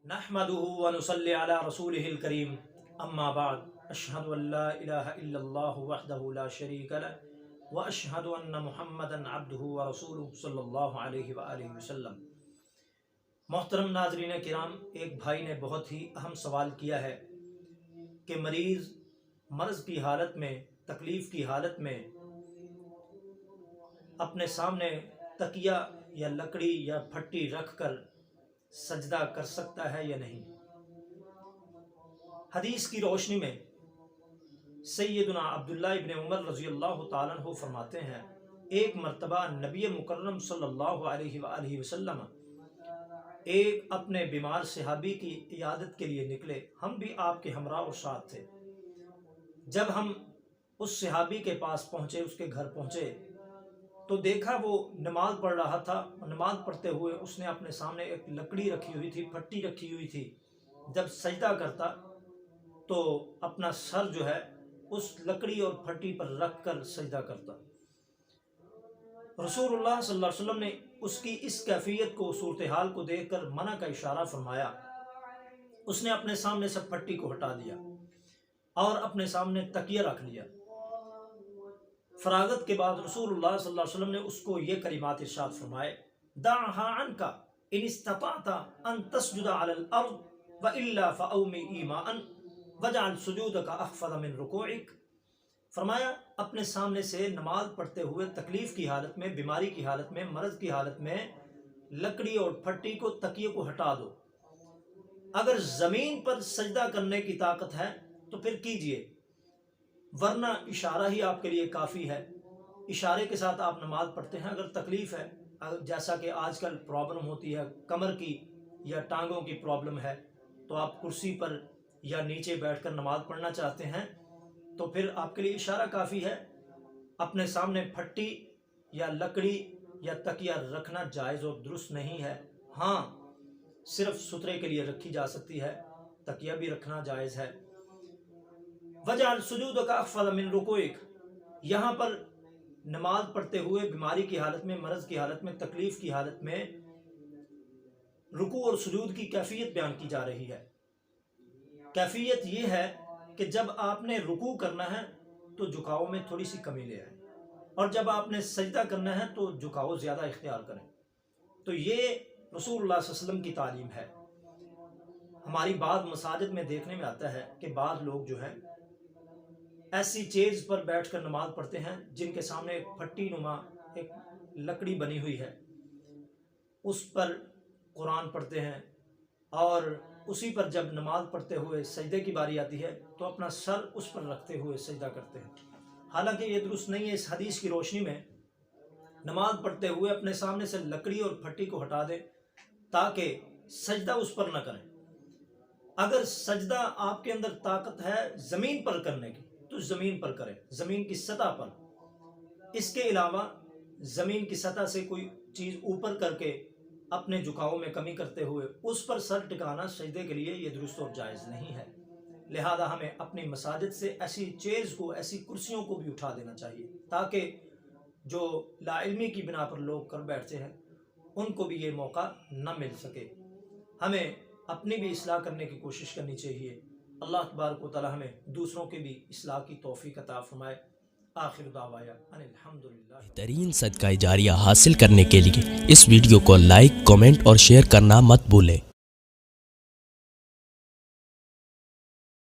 نحمده ونصلي على رسوله الكريم اما بعد اشهد ان لا اله الا الله وحده لا شريك له واشهد ان محمدا عبده ورسوله صلی اللہ علیہ وآلہ وسلم۔ محترم ناظرین کرام، ایک بھائی نے بہت ہی اہم سوال کیا ہے کہ مریض مرض کی حالت میں، تکلیف کی حالت میں اپنے سامنے تکیہ یا لکڑی یا پھٹی رکھ کر سجدہ کر سکتا ہے یا نہیں۔ حدیث کی روشنی میں سیدنا عبداللہ ابن عمر رضی اللہ تعالیٰ عنہ فرماتے ہیں، ایک مرتبہ نبی مکرم صلی اللہ علیہ وآلہ وسلم ایک اپنے بیمار صحابی کی عیادت کے لیے نکلے، ہم بھی آپ کے ہمراہ اور ساتھ تھے۔ جب ہم اس صحابی کے پاس پہنچے، اس کے گھر پہنچے تو دیکھا وہ نماز پڑھ رہا تھا۔ نماز پڑھتے ہوئے اس نے اپنے سامنے ایک لکڑی رکھی ہوئی تھی، پھٹی رکھی ہوئی تھی۔ جب سجدہ کرتا تو اپنا سر جو ہے اس لکڑی اور پھٹی پر رکھ کر سجدہ کرتا۔ رسول اللہ صلی اللہ علیہ وسلم نے اس کی اس کیفیت کو، صورتحال کو دیکھ کر منع کا اشارہ فرمایا۔ اس نے اپنے سامنے سے پھٹی کو ہٹا دیا اور اپنے سامنے تکیہ رکھ لیا۔ فراغت کے بعد رسول اللہ صلی اللہ علیہ وسلم نے اس کو یہ کلمات ارشاد فرمائے، دعها عنك ان استطعت ان تسجد على الارض والا فاومئ ایماء واجعل سجودك اخفض من رکوعك۔ فرمایا اپنے سامنے سے نماز پڑھتے ہوئے تکلیف کی حالت میں، بیماری کی حالت میں، مرض کی حالت میں لکڑی اور پھٹی کو، تکیے کو ہٹا دو۔ اگر زمین پر سجدہ کرنے کی طاقت ہے تو پھر کیجئے، ورنہ اشارہ ہی آپ کے لیے کافی ہے۔ اشارے کے ساتھ آپ نماز پڑھتے ہیں۔ اگر تکلیف ہے، جیسا کہ آج کل پرابلم ہوتی ہے کمر کی یا ٹانگوں کی پرابلم ہے، تو آپ کرسی پر یا نیچے بیٹھ کر نماز پڑھنا چاہتے ہیں تو پھر آپ کے لیے اشارہ کافی ہے۔ اپنے سامنے پھٹی یا لکڑی یا تکیہ رکھنا جائز اور درست نہیں ہے۔ ہاں، صرف سترے کے لیے رکھی جا سکتی ہے، تکیہ بھی رکھنا جائز ہے۔ وجعل سجودک اخفض من رکوعک، یہاں پر نماز پڑھتے ہوئے بیماری کی حالت میں، مرض کی حالت میں، تکلیف کی حالت میں رکوع اور سجود کی کیفیت بیان کی جا رہی ہے۔ کیفیت یہ ہے کہ جب آپ نے رکوع کرنا ہے تو جھکاؤ میں تھوڑی سی کمی لے آئیں، اور جب آپ نے سجدہ کرنا ہے تو جھکاؤ زیادہ اختیار کریں۔ تو یہ رسول اللہ صلی اللہ علیہ وسلم کی تعلیم ہے۔ ہماری بعض مساجد میں دیکھنے میں آتا ہے کہ بعض لوگ جو ہیں ایسی چیز پر بیٹھ کر نماز پڑھتے ہیں جن کے سامنے ایک پھٹی نما ایک لکڑی بنی ہوئی ہے، اس پر قرآن پڑھتے ہیں، اور اسی پر جب نماز پڑھتے ہوئے سجدے کی باری آتی ہے تو اپنا سر اس پر رکھتے ہوئے سجدہ کرتے ہیں۔ حالانکہ یہ درست نہیں ہے۔ اس حدیث کی روشنی میں نماز پڑھتے ہوئے اپنے سامنے سے لکڑی اور پھٹی کو ہٹا دیں تاکہ سجدہ اس پر نہ کریں۔ اگر سجدہ آپ کے اندر طاقت ہے زمین پر کرنے کی تو زمین پر کریں، زمین کی سطح پر۔ اس کے علاوہ زمین کی سطح سے کوئی چیز اوپر کر کے اپنے جھکاؤ میں کمی کرتے ہوئے اس پر سر ٹکانا سجدے کے لیے یہ درست اور جائز نہیں ہے۔ لہذا ہمیں اپنی مساجد سے ایسی چیز کو، ایسی کرسیوں کو بھی اٹھا دینا چاہیے تاکہ جو لا علمی کی بنا پر لوگ کر بیٹھتے ہیں ان کو بھی یہ موقع نہ مل سکے۔ ہمیں اپنی بھی اصلاح کرنے کی کوشش کرنی چاہیے۔ اللہ تبارک و تعالی ہمیں دوسروں کے بھی اصلاح کی توفیق عطا فرمائے۔ آخر دعوایا ان الحمدللہ۔ بہترین صدقہ جاریہ حاصل کرنے کے لیے اس ویڈیو کو لائک، کمنٹ اور شیئر کرنا مت بھولیں۔